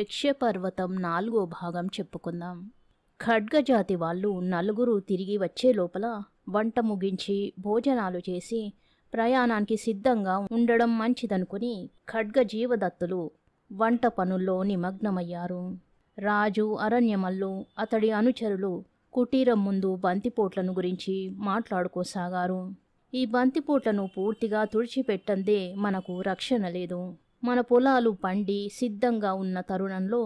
యక్షపర్వతం 4వ భాగం చెప్పుకుందాం. ఖడ్గజాతి వాళ్ళు నలుగురు తిరిగి వచ్చే లోపల వంట ముగించి భోజనాలు చేసి ప్రయాణానికి సిద్ధంగా ఉండడం మంచిదనుకుని ఖడ్గజీవదత్తులు వంట పనుల్లో నిమగ్నమయ్యారు. రాజు అరణ్యమల్లు అతడి అనుచరులు కుటీరం ముందు బంతిపోట్లను గురించి మాట్లాడుకోసాగారు. ఈ బంతిపోట్లను పూర్తిగా తుడిచిపెట్టందే మనకు రక్షణ లేదు. మన పొలాలు పండి సిద్ధంగా ఉన్న తరుణంలో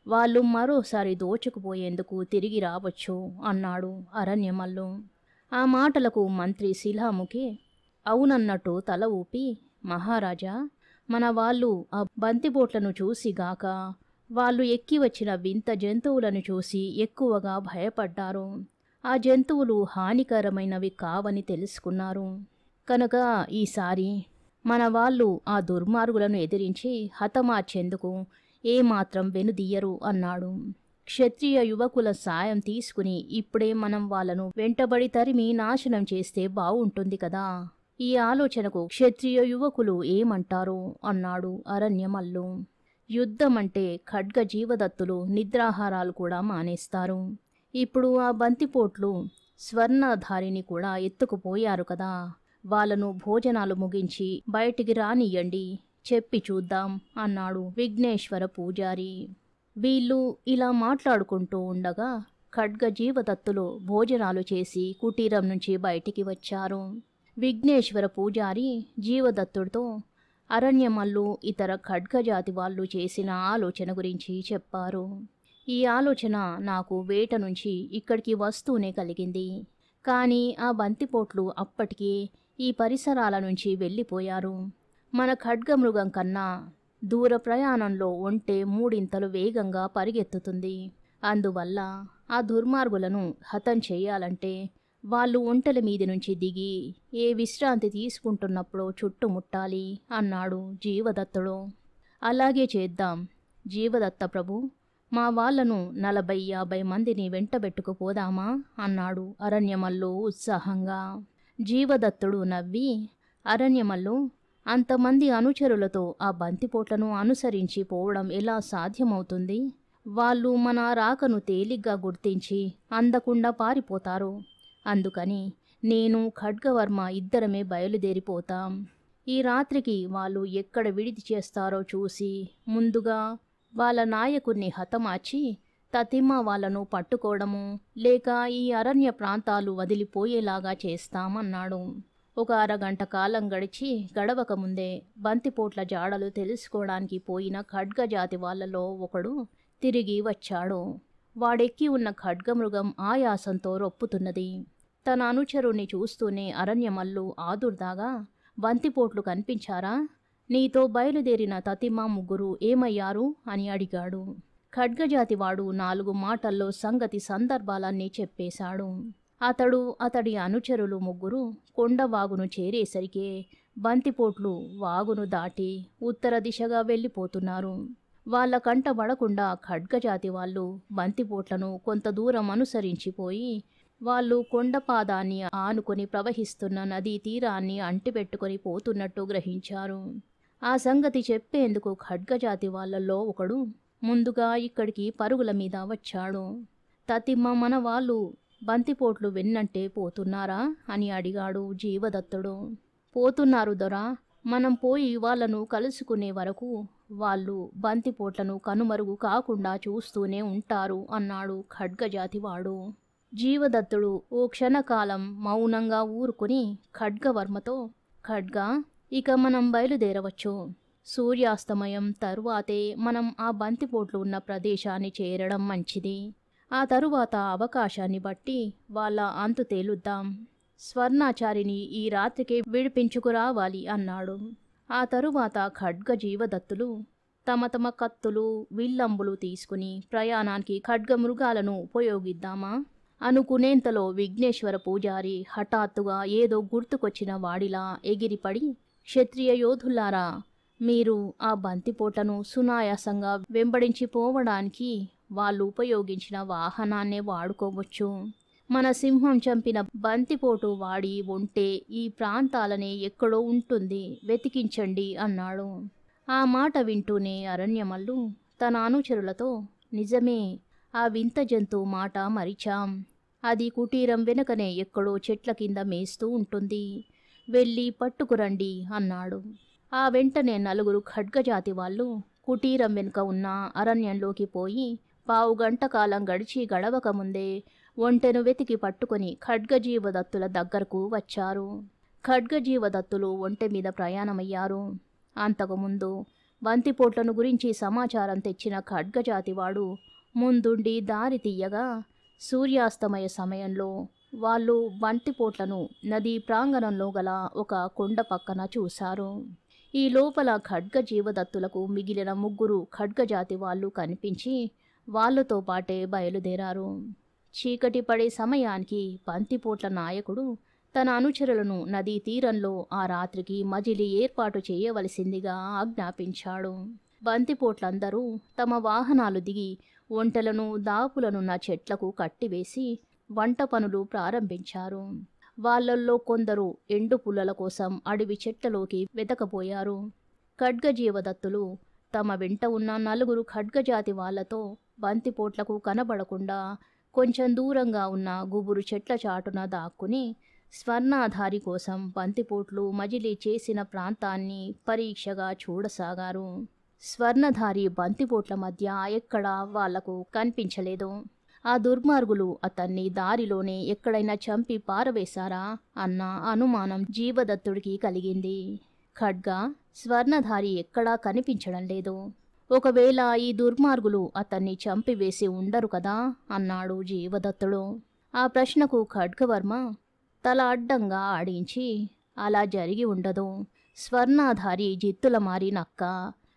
వాళ్ళు మరోసారి దోచుకుపోయేందుకు తిరిగి రావచ్చు అన్నాడు అరణ్యమల్లు. ఆ మాటలకు మంత్రి శిలాముఖి అవునన్నట్టు తల ఊపి, మహారాజా, మన వాళ్ళు ఆ బంతిపోట్లను చూసిగాక వాళ్ళు ఎక్కి వచ్చిన వింత జంతువులను చూసి ఎక్కువగా భయపడ్డారు. ఆ జంతువులు హానికరమైనవి కావని తెలుసుకున్నారు. కనుక ఈసారి మన వాళ్ళు ఆ దుర్మార్గులను ఎదిరించి హతమార్చేందుకు ఏమాత్రం వెనుదీయరు అన్నాడు. క్షత్రియ యువకుల సాయం తీసుకుని ఇప్పుడే మనం వాళ్ళను వెంటబడి తరిమి నాశనం చేస్తే బావుంటుంది కదా. ఈ ఆలోచనకు క్షత్రియ యువకులు ఏమంటారు అన్నాడు అరణ్యమల్లు. యుద్ధమంటే ఖడ్గజీవదత్తులు నిద్రాహారాలు కూడా మానేస్తారు. ఇప్పుడు ఆ బంతిపోట్లు స్వర్ణధారిని కూడా ఎత్తుకుపోయారు కదా. వాళ్ళను భోజనాలు ముగించి బయటికి రానియ్యండి, చెప్పి చూద్దాం అన్నాడు విఘ్నేశ్వర పూజారి. వీళ్ళు ఇలా మాట్లాడుకుంటూ ఉండగా ఖడ్గజీవదత్తులు భోజనాలు చేసి కుటీరం నుంచి బయటికి వచ్చారు. విఘ్నేశ్వర పూజారి జీవదత్తుడితో అరణ్యమల్లు ఇతర ఖడ్గజాతి వాళ్ళు చేసిన ఆలోచన గురించి చెప్పారు. ఈ ఆలోచన నాకు వేట నుంచి ఇక్కడికి వస్తూనే కలిగింది. కానీ ఆ బంతిపోట్లు అప్పటికి ఈ పరిసరాల నుంచి వెళ్ళిపోయారు. మన ఖడ్గమృగం కన్నా దూర ప్రయాణంలో ఒంటె 3 ఇంతలు వేగంగా పరిగెత్తుతుంది. అందువల్ల ఆ దుర్మార్గులను హతం చేయాలంటే వాళ్ళు ఒంటెల మీది నుంచి దిగి ఏ విశ్రాంతి తీసుకుంటున్నప్పుడో చుట్టుముట్టాలి అన్నాడు జీవదత్తుడు. అలాగే చేద్దాం జీవదత్త ప్రభు, మా వాళ్లను 40-50 మందిని వెంటబెట్టుకుపోదామా అన్నాడు అరణ్యమల్లు ఉత్సాహంగా. జీవదత్తుడు నవ్వి, అరణ్యమల్లు, అంతమంది అనుచరులతో ఆ బంతిపోట్లను అనుసరించి పోవడం ఎలా సాధ్యమవుతుంది? వాళ్ళు మన రాకను తేలిగ్గా గుర్తించి అందకుండా పారిపోతారు. అందుకని నేను ఖడ్గవర్మ ఇద్దరమే బయలుదేరిపోతాం. ఈ రాత్రికి వాళ్ళు ఎక్కడ విడిది చేస్తారో చూసి ముందుగా వాళ్ళ నాయకుణ్ణి హతమార్చి తతిమ్మ వాళ్ళను పట్టుకోవడము లేక ఈ అరణ్య ప్రాంతాలు వదిలిపోయేలాగా చేస్తామన్నాడు. ఒక అరగంట కాలం గడవక ముందే బంతిపోట్ల జాడలు తెలుసుకోవడానికి పోయిన ఖడ్గజాతి వాళ్ళలో ఒకడు తిరిగి వచ్చాడు. వాడెక్కి ఉన్న ఖడ్గమృగం ఆయాసంతో రొప్పుతున్నది. తన అనుచరుణ్ణి చూస్తూనే అరణ్యమల్లు ఆదుర్దాగా, బంతిపోట్లు కనిపించారా? నీతో బయలుదేరిన తతిమ్మ ముగ్గురు ఏమయ్యారు అని అడిగాడు. ఖడ్గజాతివాడు 4 మాటల్లో సంగతి సందర్భాలన్నీ చెప్పేశాడు. అతడి అనుచరులు ముగ్గురు కొండవాగును చేరేసరికే బంతిపోట్లు వాగును దాటి ఉత్తర దిశగా వెళ్ళిపోతున్నారు. వాళ్ళ కంట పడకుండా ఖడ్గజాతి వాళ్ళు బంతిపోట్లను కొంత దూరం అనుసరించిపోయి వాళ్ళు కొండపాదాన్ని ఆనుకొని ప్రవహిస్తున్న నదీ తీరాన్ని అంటిపెట్టుకొని పోతున్నట్టు గ్రహించారు. ఆ సంగతి చెప్పేందుకు ఖడ్గజాతి వాళ్ళల్లో ఒకడు ముందుగా ఇక్కడికి పరుగుల మీద వచ్చాడు. తతిమ్మ, మన వాళ్ళు బంతిపోట్లు వెన్నంటే పోతున్నారా అని అడిగాడు జీవదత్తుడు. పోతున్నారు దొరా, మనం పోయి వాళ్ళను కలుసుకునే వరకు వాళ్ళు బంతిపోట్లను కనుమరుగు కాకుండా చూస్తూనే ఉంటారు అన్నాడు ఖడ్గజాతివాడు. జీవదత్తుడు ఓ క్షణకాలం మౌనంగా ఊరుకుని ఖడ్గవర్మతో, ఖడ్గా, ఇక మనం బయలుదేరవచ్చు. సూర్యాస్తమయం తరువాతే మనం ఆ బంతిపోట్లు ఉన్న ప్రదేశాన్ని చేరడం మంచిది. ఆ తరువాత అవకాశాన్ని బట్టి వాళ్ళ అంతు తేలుద్దాం. స్వర్ణాచారిని ఈ రాత్రికే విడిపించుకురావాలి అన్నాడు. ఆ తరువాత ఖడ్గజీవదత్తులు తమ కత్తులు విల్లంబులు తీసుకుని ప్రయాణానికి ఖడ్గమృగాలను ఉపయోగిద్దామా అనుకునేంతలో విఘ్నేశ్వర పూజారి హఠాత్తుగా ఏదో గుర్తుకొచ్చిన వాడిలా ఎగిరిపడి, క్షత్రియ యోధులారా, మీరు ఆ బంతిపోట్లను సునాయాసంగా వెంబడించిపోవడానికి వాళ్ళు ఉపయోగించిన వాహనాన్నే వాడుకోవచ్చు. మన సింహం చంపిన బంతిపోటు వాడి ఉంటే ఈ ప్రాంతాలనే ఎక్కడో ఉంటుంది, వెతికించండి అన్నాడు. ఆ మాట వింటూనే అరణ్యమల్లు తన అనుచరులతో, నిజమే, ఆ వింత జంతువు మాట మరిచాం. అది కుటీరం వెనుకనే ఎక్కడో చెట్ల కింద మేస్తూ ఉంటుంది. వెళ్ళి పట్టుకురండి అన్నాడు. ఆ వెంటనే నలుగురు ఖడ్గజాతి వాళ్ళు కుటీరం వెనుక ఉన్న అరణ్యంలోకి పోయి పావుగంట కాలం గడిచి గడవక ముందే ఒంటెను వెతికి పట్టుకొని ఖడ్గజీవదత్తుల దగ్గరకు వచ్చారు. ఖడ్గజీవదత్తులు ఒంటె మీద ప్రయాణమయ్యారు. అంతకుముందు బంతిపోట్లను గురించి సమాచారం తెచ్చిన ఖడ్గజాతివాడు ముందుండి దారి తీయగా సూర్యాస్తమయ సమయంలో వాళ్ళు బంతిపోట్లను నదీ ప్రాంగణంలో గల ఒక కొండ పక్కన చూశారు. ఈ లోపల ఖడ్గజీవదత్తులకు మిగిలిన 3 ఖడ్గజాతి వాళ్ళు కనిపించి వాళ్ళతో పాటే బయలుదేరారు. చీకటి పడే సమయానికి బంతిపోట్ల నాయకుడు తన అనుచరులను నదీ తీరంలో ఆ రాత్రికి మజిలీ ఏర్పాటు చేయవలసిందిగా ఆజ్ఞాపించాడు. బంతిపోట్లందరూ తమ వాహనాలు దిగి ఒంటెలను దాపులనున్న చెట్లకు కట్టివేసి వంట పనులు ప్రారంభించారు. వాళ్ళల్లో కొందరు ఎండు పుల్లల కోసం అడవి చెట్లలోకి వెతకపోయారు. ఖడ్గజీవదత్తులు తమ వెంట ఉన్న 4 ఖడ్గజాతి వాళ్లతో బంతిపోట్లకు కనబడకుండా కొంచెం దూరంగా ఉన్న గుబురు చెట్ల చాటున దాక్కుని స్వర్ణాధారి కోసం బంతిపోట్లు మజిలీ చేసిన ప్రాంతాన్ని పరీక్షగా చూడసాగారు. స్వర్ణధారి బంతిపోట్ల మధ్య ఎక్కడా వాళ్లకు కనిపించలేదు. ఆ దుర్మార్గులు అతన్ని దారిలోనే ఎక్కడైనా చంపి పారవేశారా అన్న అనుమానం జీవదత్తుడికి కలిగింది. ఖడ్గా, స్వర్ణధారి ఎక్కడా కనిపించడం లేదు. ఒకవేళ ఈ దుర్మార్గులు అతన్ని చంపివేసి ఉండరు కదా అన్నాడు జీవదత్తుడు. ఆ ప్రశ్నకు ఖడ్గవర్మ తల అడ్డంగా ఆడించి, అలా జరిగి ఉండదు. స్వర్ణాధారి జిత్తుల మారి నక్క.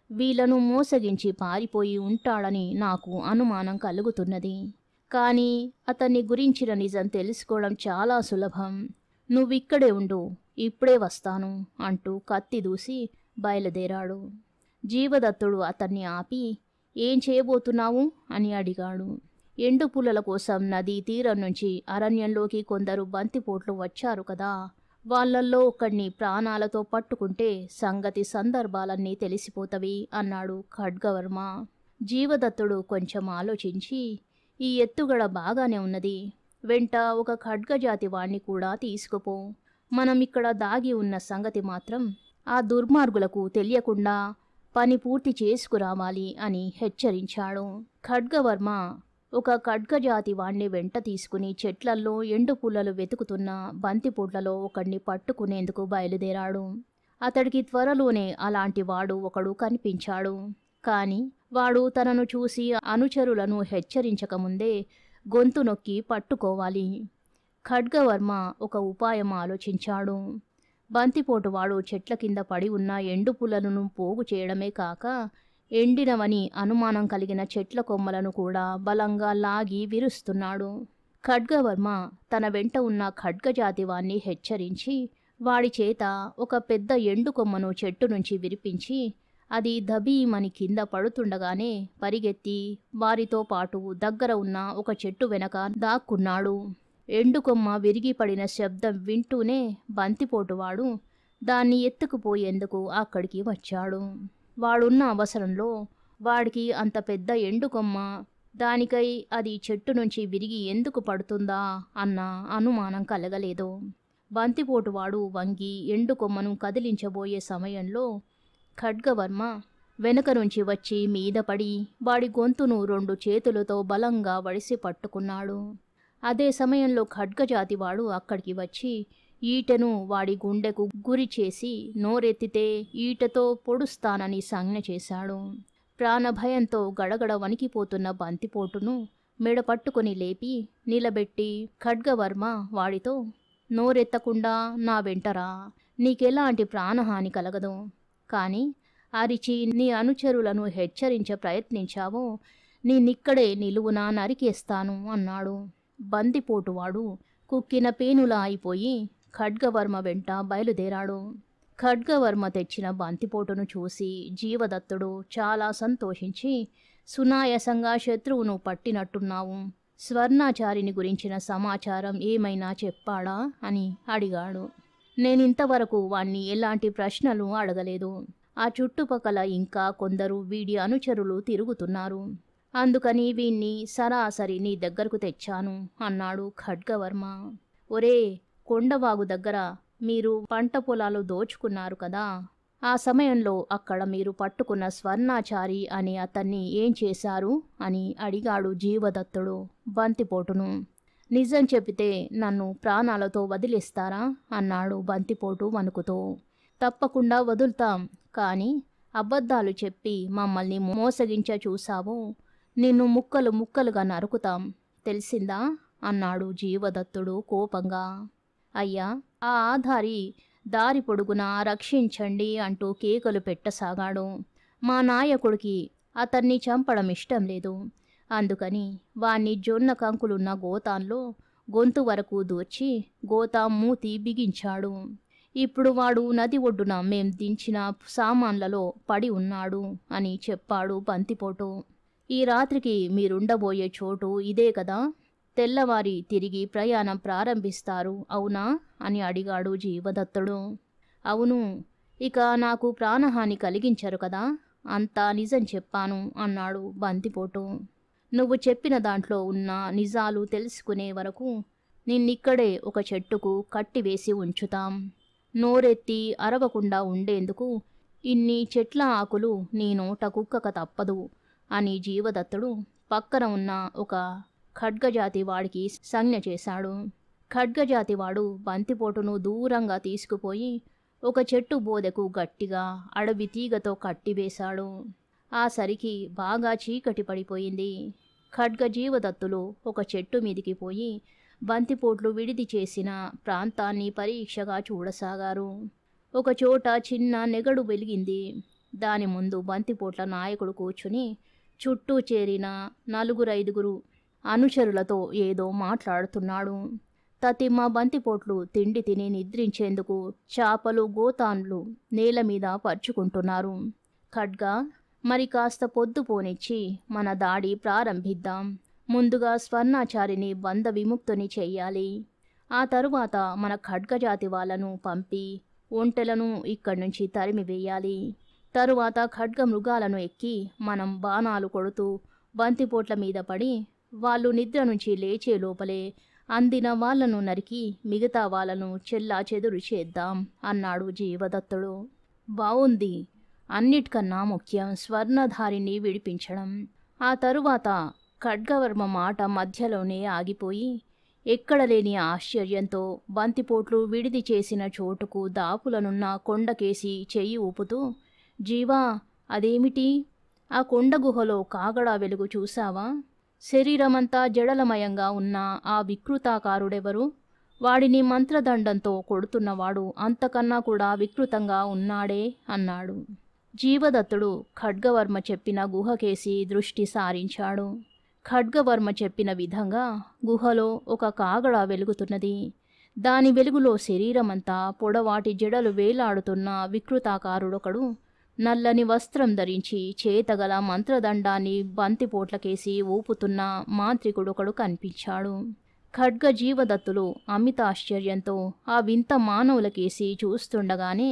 వీళ్లను మోసగించి పారిపోయి ఉంటాడని నాకు అనుమానం కలుగుతున్నది. కానీ అతన్ని గురించిన నిజం తెలుసుకోవడం చాలా సులభం. నువ్విక్కడే ఉండు, ఇప్పుడే వస్తాను అంటూ కత్తి దూసి బయలుదేరాడు. జీవదత్తుడు అతన్ని ఆపి, ఏం చేయబోతున్నావు అని అడిగాడు. ఎండు పుల్లల కోసం నదీ తీరం నుంచి అరణ్యంలోకి కొందరు బంతిపోట్లు వచ్చారు కదా, వాళ్ళల్లో ఒకడిని ప్రాణాలతో పట్టుకుంటే సంగతి సందర్భాలన్నీ తెలిసిపోతవి అన్నాడు ఖడ్గవర్మ. జీవదత్తుడు కొంచెం ఆలోచించి, ఈ ఎత్తుగడ బాగానే ఉన్నది. వెంట ఒక ఖడ్గజాతి వాణ్ణి కూడా తీసుకుపో. మనం ఇక్కడ దాగి ఉన్న సంగతి మాత్రం ఆ దుర్మార్గులకు తెలియకుండా పని పూర్తి చేసుకురావాలి అని హెచ్చరించాడు. ఖడ్గవర్మ ఒక ఖడ్గజాతి వాణ్ణి వెంట తీసుకుని చెట్లల్లో ఎండు పుల్లలు వెతుకుతున్న బంతిపోట్లలో ఒకడిని పట్టుకునేందుకు బయలుదేరాడు. అతడికి త్వరలోనే అలాంటి వాడు ఒకడు కనిపించాడు. కాని వాడు తనను చూసి అనుచరులను హెచ్చరించకముందే గొంతు నొక్కి పట్టుకోవాలి. ఖడ్గవర్మ ఒక ఉపాయం ఆలోచించాడు. బంతిపోటువాడు చెట్ల కింద పడి ఉన్న ఎండు పుల్లలను పోగు చేయడమే కాక ఎండినవని అనుమానం కలిగిన చెట్ల కొమ్మలను కూడా బలంగా లాగి విరుస్తున్నాడు. ఖడ్గవర్మ తన వెంట ఉన్న ఖడ్గజాతి వాణ్ణి హెచ్చరించి వాడి చేత ఒక పెద్ద ఎండు కొమ్మను చెట్టు నుంచి విరిపించి అది దబీమని కింద పడుతుండగానే పరిగెత్తి వారితో పాటు దగ్గర ఉన్న ఒక చెట్టు వెనక దాక్కున్నాడు. ఎండుకొమ్మ విరిగిపడిన శబ్దం వింటూనే బంతిపోటువాడు దాన్ని ఎత్తుకుపోయేందుకు అక్కడికి వచ్చాడు. వాడున్న అవసరంలో వాడికి అంత పెద్ద ఎండుకొమ్మ దానికై అది చెట్టు నుంచి విరిగి ఎందుకు పడుతుందా అన్న అనుమానం కలగలేదు. బంతిపోటువాడు వంగి ఎండుకొమ్మను కదిలించబోయే సమయంలో ఖడ్గవర్మ వెనక నుంచి వచ్చి మీద పడి వాడి గొంతును 2 చేతులతో బలంగా వడిసి పట్టుకున్నాడు. అదే సమయంలో ఖడ్గజాతివాడు అక్కడికి వచ్చి ఈటెను వాడి గుండెకు గురి చేసి నోరెత్తితే ఈటతో పొడుస్తానని సంజ్ఞ చేశాడు. ప్రాణభయంతో గడగడ వణికిపోతున్న బంతిపోటును మెడపట్టుకుని లేపి నిలబెట్టి ఖడ్గవర్మ వాడితో, నోరెత్తకుండా నా వెంటరా, నీకెలాంటి ప్రాణహాని కలగదు. కానీ అరిచి నీ అనుచరులను హెచ్చరించ ప్రయత్నించావో నిన్నిక్కడే నిలువునా నరికేస్తాను అన్నాడు. బందిపోటువాడు కుక్కిన పేనులా అయిపోయి ఖడ్గవర్మ వెంట బయలుదేరాడు. ఖడ్గవర్మ తెచ్చిన బంతిపోటును చూసి జీవదత్తుడు చాలా సంతోషించి, సునాయాసంగా శత్రువును పట్టినట్టున్నావు, స్వర్ణాచారిని గురించిన సమాచారం ఏమైనా చెప్పాడా అని అడిగాడు. నేనింతవరకు వాణ్ణి ఎలాంటి ప్రశ్నలు అడగలేదు. ఆ చుట్టుపక్కల ఇంకా కొందరు వీడి అనుచరులు తిరుగుతున్నారు. అందుకని వీణ్ణి సరాసరి నీ దగ్గరకు తెచ్చాను అన్నాడు ఖడ్గవర్మ. ఒరే, కొండవాగు దగ్గర మీరు పంట పొలాలు దోచుకున్నారు కదా, ఆ సమయంలో అక్కడ మీరు పట్టుకున్న స్వర్ణాచారి అనే అతన్ని ఏం చేశారు అని అడిగాడు జీవదత్తుడు బంతిపోటును. నిజం చెప్పితే నన్ను ప్రాణాలతో వదిలేస్తారా అన్నాడు బంతిపోటు వణుకుతో. తప్పకుండా వదులుతాం, కానీ అబద్ధాలు చెప్పి మమ్మల్ని మోసగించ చూసావో నిన్ను ముక్కలు ముక్కలుగా నరుకుతాం, తెలిసిందా అన్నాడు జీవదత్తుడు కోపంగా. అయ్యా, ఆ ఆధారి దారి పొడుగునా రక్షించండి అంటూ కేకలు పెట్టసాగాడు. మా నాయకుడికి అతన్ని చంపడం ఇష్టం లేదు. అందుకని వాణ్ణి జొన్న కంకులున్న గోతాంలో గొంతు వరకు దూర్చి గోతాం మూతి బిగించాడు. ఇప్పుడు వాడు నది ఒడ్డున మేం దించిన సామాన్లలో పడి ఉన్నాడు అని చెప్పాడు బంతిపోటు. ఈ రాత్రికి మీరుండబోయే చోటు ఇదే కదా, తెల్లవారి తిరిగి ప్రయాణం ప్రారంభిస్తారు అవునా అని అడిగాడు జీవదత్తుడు. అవును, ఇక నాకు ప్రాణహాని కలిగించరు కదా, అంతా నిజం చెప్పాను అన్నాడు బంతిపోటు. నువ్వు చెప్పిన దాంట్లో ఉన్న నిజాలు తెలుసుకునే వరకు నిన్నిక్కడే ఒక చెట్టుకు కట్టివేసి ఉంచుతాం. నోరెత్తి అరవకుండా ఉండేందుకు ఇన్ని చెట్ల ఆకులు నీ నోట కుక్కక తప్పదు అని జీవదత్తుడు పక్కన ఉన్న ఒక ఖడ్గజాతి వాడికి సంజ్ఞ చేశాడు. ఖడ్గజాతివాడు బంతిపోటును దూరంగా తీసుకుపోయి ఒక చెట్టు బోదెకు గట్టిగా అడవి తీగతో కట్టివేశాడు. ఆ సరికి బాగా చీకటి పడిపోయింది. ఖడ్గజీవదత్తులు ఒక చెట్టు మీదికి పోయి బంతిపోట్లు విడిది చేసిన ప్రాంతాన్ని పరీక్షగా చూడసాగారు. ఒకచోట చిన్న నెగడు వెలిగింది. దాని ముందు బంతిపోట్ల నాయకుడు కూర్చుని చుట్టూ చేరిన 4-5 అనుచరులతో ఏదో మాట్లాడుతున్నాడు. తతిమ్మ బంతిపోట్లు తిండి తిని నిద్రించేందుకు చాపలు గోతాన్లు నేల మీద పరుచుకుంటున్నారు. ఖడ్గా, మరి కాస్త పొద్దు పోనిచ్చి మన దాడి ప్రారంభిద్దాం. ముందుగా స్వర్ణాచారిని బంధ విముక్తుని చెయ్యాలి. ఆ తరువాత మన ఖడ్గజాతి వాళ్ళను పంపి ఒంటెలను ఇక్కడి నుంచి తరిమివేయాలి. తరువాత ఖడ్గ మృగాలను ఎక్కి మనం బాణాలు కొడుతూ బంతిపోట్ల మీద పడి వాళ్ళు నిద్ర నుంచి లేచే లోపలే అందిన వాళ్లను నరికి మిగతా వాళ్ళను చెల్లా చెదురు చేద్దాం అన్నాడు జీవదత్తుడు. బావుంది, అన్నిటికన్నా ముఖ్యం స్వర్ణధారిని విడిపించడం. ఆ తరువాత ఖడ్గవర్మ మాట మధ్యలోనే ఆగిపోయి ఎక్కడలేని ఆశ్చర్యంతో బంతిపోట్లు విడిది చేసిన చోటుకు దాపులనున్న కొండకేసి చెయ్యి ఊపుతూ, జీవా, అదేమిటి? ఆ కొండ గుహలో కాగడా వెలుగు చూసావా? శరీరమంతా జడలమయంగా ఉన్న ఆ వికృతాకారుడెవరు? వాడిని మంత్రదండంతో కొడుతున్నవాడు అంతకన్నా కూడా వికృతంగా ఉన్నాడే అన్నాడు. జీవదత్తుడు ఖడ్గవర్మ చెప్పిన గుహకేసి దృష్టి సారించాడు. ఖడ్గవర్మ చెప్పిన విధంగా గుహలో ఒక కాగడా వెలుగుతున్నది. దాని వెలుగులో శరీరమంతా పొడవాటి జడలు వేలాడుతున్న వికృతాకారుడొకడు నల్లని వస్త్రం ధరించి చేతగల మంత్రదండాన్ని బంతిపోట్లకేసి ఊపుతున్న మాంత్రికుడొకడు కనిపించాడు. ఖడ్గ జీవదత్తులు అమితాశ్చర్యంతో ఆ వింత మానవులకేసి చూస్తుండగానే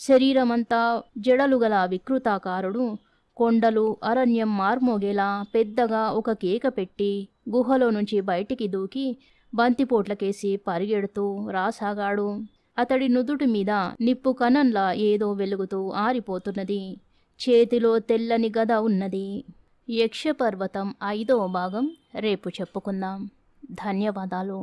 శరీరమంతా జడలుగల వికృతాకారుడు కొండలు అరణ్యం మార్మోగేలా పెద్దగా ఒక కేక పెట్టి గుహలో నుంచి బయటికి దూకి బంతిపోట్లకేసి పరిగెడుతూ రాసాగాడు. అతడి నుదుటి మీద నిప్పు కణంలా ఏదో వెలుగుతూ ఆరిపోతున్నది. చేతిలో తెల్లని గద ఉన్నది. యక్షపర్వతం 5వ భాగం రేపు చెప్పుకుందాం. ధన్యవాదాలు.